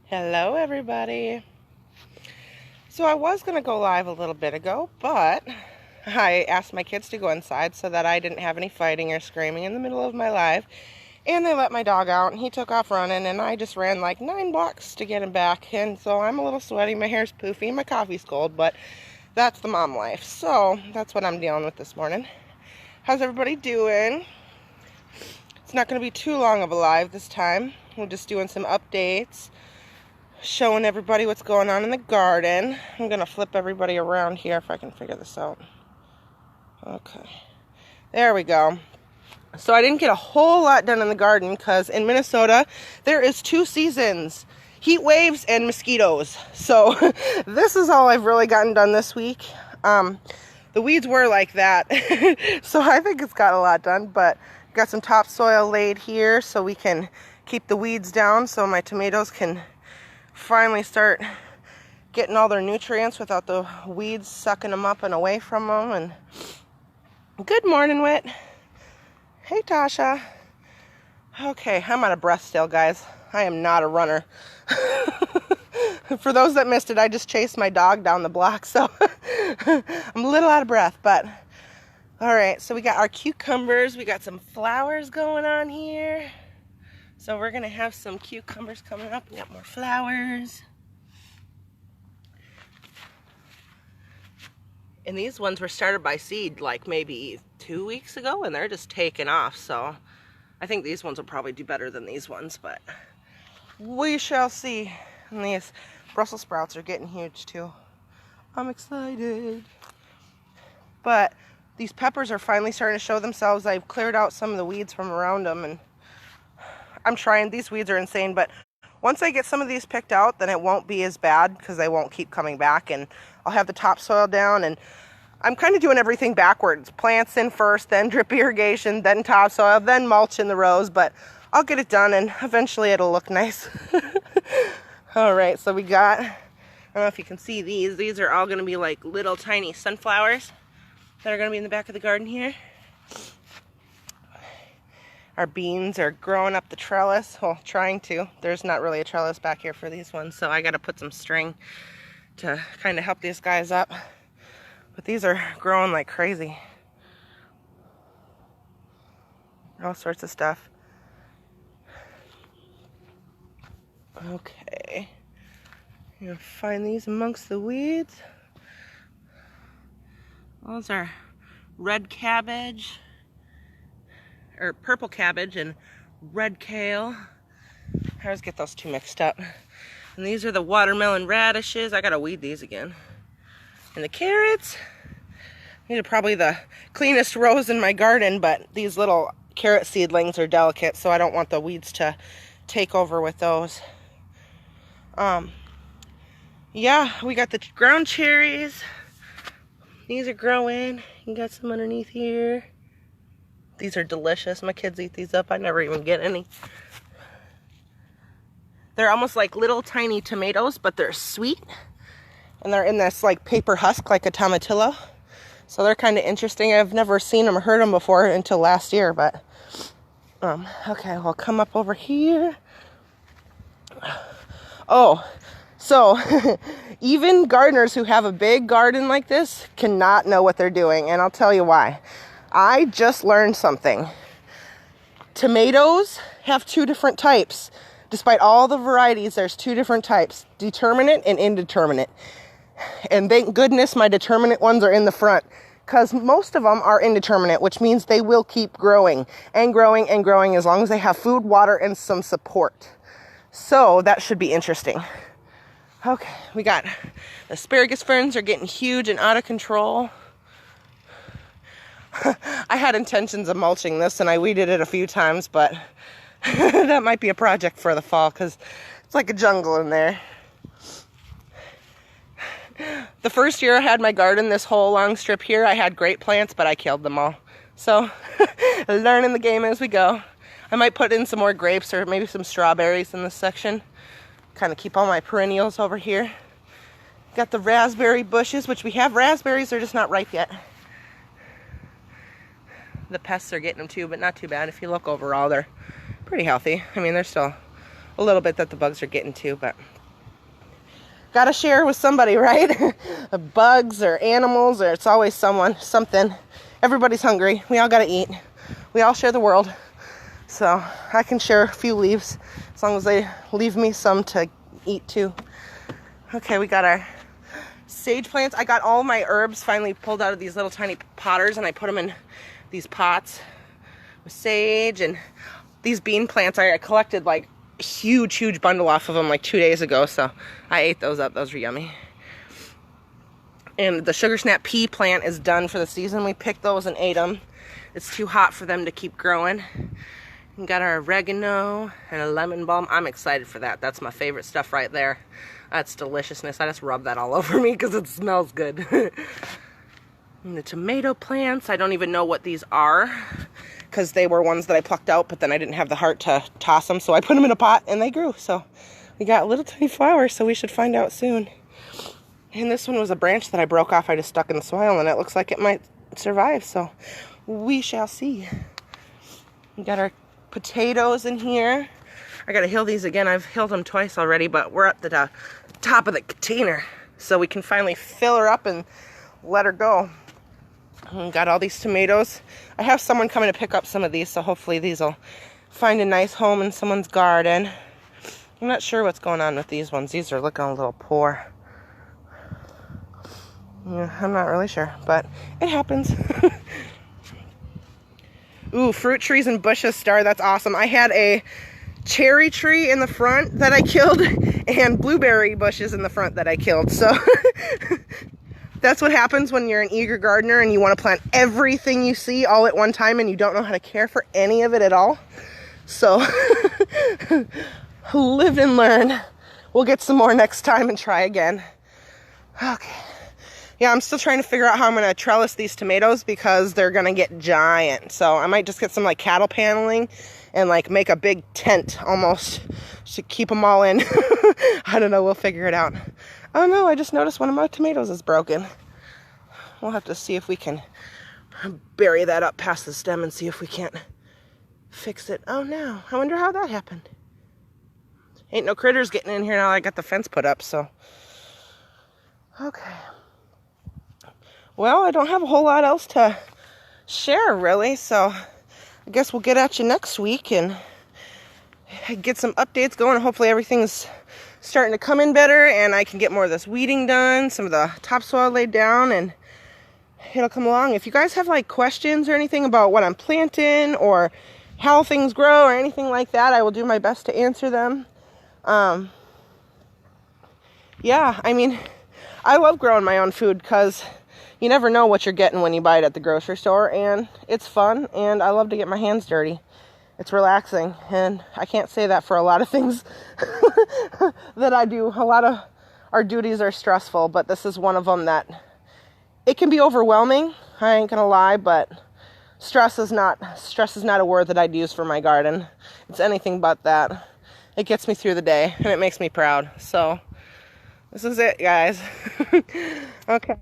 Hello everybody. So I was going to go live a little bit ago, but I asked my kids to go inside so that I didn't have any fighting or screaming in the middle of my live. And they let my dog out and he took off running, and I just ran like 9 blocks to get him back. And so I'm a little sweaty, my hair's poofy, my coffee's cold, but that's the mom life. So that's what I'm dealing with this morning. How's everybody doing? It's not going to be too long of a live this time. We're just doing some updates, showing everybody what's going on in the garden. I'm going to flip everybody around here if I can figure this out. Okay. There we go. So I didn't get a whole lot done in the garden because in Minnesota, there is 2 seasons. Heat waves and mosquitoes. So this is all I've really gotten done this week. The weeds were like that. So I think it's got a lot done, but got some topsoil laid here so we can keep the weeds down so my tomatoes can finally start getting all their nutrients without the weeds sucking them up and away from them. And good morning, Whit. Hey, Tasha. Okay, I'm out of breath still, guys. I am not a runner. For those that missed it, I just chased my dog down the block, so I'm a little out of breath, but all right. So we got our cucumbers. We got some flowers going on here. So we're going to have some cucumbers coming up. We got more flowers. And these ones were started by seed like maybe 2 weeks ago, and they're just taking off. So I think these ones will probably do better than these ones, but we shall see. And these Brussels sprouts are getting huge too. I'm excited. But these peppers are finally starting to show themselves. I've cleared out some of the weeds from around them, and I'm trying. These weeds are insane, but once I get some of these picked out, then it won't be as bad because they won't keep coming back, and I'll have the topsoil down. And I'm kind of doing everything backwards. Plants in first, then drip irrigation, then topsoil, then mulch in the rows, but I'll get it done and eventually it'll look nice. All right, so we got, I don't know if you can see these. These are all going to be like little tiny sunflowers that are going to be in the back of the garden here. Our beans are growing up the trellis. Well, trying to. There's not really a trellis back here for these ones, so I got to put some string to kind of help these guys up. But these are growing like crazy. All sorts of stuff. Okay. I'm going to find these amongst the weeds. Those are red cabbage, or purple cabbage and red kale. I always get those two mixed up. And these are the watermelon radishes. I gotta weed these again. And the carrots. These are probably the cleanest rows in my garden, but these little carrot seedlings are delicate, so I don't want the weeds to take over with those. Yeah, we got the ground cherries. These are growing. You got some underneath here. These are delicious. My kids eat these up. I never even get any. They're almost like little tiny tomatoes, but they're sweet. And they're in this like paper husk like a tomatillo. So they're kind of interesting. I've never seen them or heard them before until last year, but okay, we'll come up over here. Oh, so even gardeners who have a big garden like this cannot know what they're doing, and I'll tell you why. I just learned something. Tomatoes have 2 different types. Despite all the varieties, there's 2 different types, determinate and indeterminate. And thank goodness my determinate ones are in the front, because most of them are indeterminate, which means they will keep growing and growing and growing as long as they have food, water, and some support. So that should be interesting. Okay, we got the asparagus ferns are getting huge and out of control. I had intentions of mulching this and I weeded it a few times, but that might be a project for the fall because it's like a jungle in there. The first year I had my garden, this whole long strip here, I had great plants, but I killed them all. So, learning the game as we go. I might put in some more grapes or maybe some strawberries in this section. Kind of keep all my perennials over here. Got the raspberry bushes, which we have raspberries, they're just not ripe yet. The pests are getting them too, but not too bad. If you look overall, they're pretty healthy. I mean, they're still a little bit that the bugs are getting to, but gotta share with somebody, right? Bugs or animals, or it's always something. Everybody's hungry. We all gotta eat. We all share the world. So I can share a few leaves as long as they leave me some to eat too. Okay, we got our sage plants. I got all my herbs finally pulled out of these little tiny potters, and I put them in these pots with sage. And these bean plants, I collected like a huge bundle off of them like 2 days ago, so I ate those up. Those were yummy. And the sugar snap pea plant is done for the season. We picked those and ate them. It's too hot for them to keep growing. We got our oregano and a lemon balm. I'm excited for that. That's my favorite stuff right there. That's deliciousness. I just rub that all over me because it smells good. And the tomato plants, I don't even know what these are because they were ones that I plucked out, but then I didn't have the heart to toss them, so I put them in a pot and they grew. So we got little tiny flowers, so we should find out soon. And this one was a branch that I broke off. I just stuck in the soil, and it looks like it might survive, so we shall see. We got our potatoes in here. I gotta hill these again. I've hilled them twice already, but we're at the top of the container, so we can finally fill her up and let her go. And got all these tomatoes. I have someone coming to pick up some of these, so hopefully these will find a nice home in someone's garden. I'm not sure what's going on with these ones. These are looking a little poor. Yeah, I'm not really sure, but it happens. Ooh, fruit trees and bushes star. That's awesome. I had a cherry tree in the front that I killed and blueberry bushes in the front that I killed. So that's what happens when you're an eager gardener and you want to plant everything you see all at one time and you don't know how to care for any of it at all. So live and learn. We'll get some more next time and try again. Okay. Yeah, I'm still trying to figure out how I'm going to trellis these tomatoes because they're going to get giant. So I might just get some like cattle paneling and like make a big tent almost to keep them all in. I don't know. We'll figure it out. Oh no, I just noticed one of my tomatoes is broken. We'll have to see if we can bury that up past the stem and see if we can't fix it. Oh no, I wonder how that happened. Ain't no critters getting in here now I got the fence put up, so. Okay. Well, I don't have a whole lot else to share, really, so I guess we'll get at you next week and get some updates going. Hopefully everything's starting to come in better and I can get more of this weeding done, some of the topsoil laid down, and it'll come along. If you guys have like questions or anything about what I'm planting or how things grow or anything like that, I will do my best to answer them. Yeah, I mean, I love growing my own food because you never know what you're getting when you buy it at the grocery store, and it's fun, and I love to get my hands dirty. It's relaxing, and I can't say that for a lot of things that I do. A lot of our duties are stressful, but this is one of them that it can be overwhelming. I ain't gonna lie, but stress is not a word that I'd use for my garden. It's anything but that. It gets me through the day, and it makes me proud. So this is it, guys. Okay.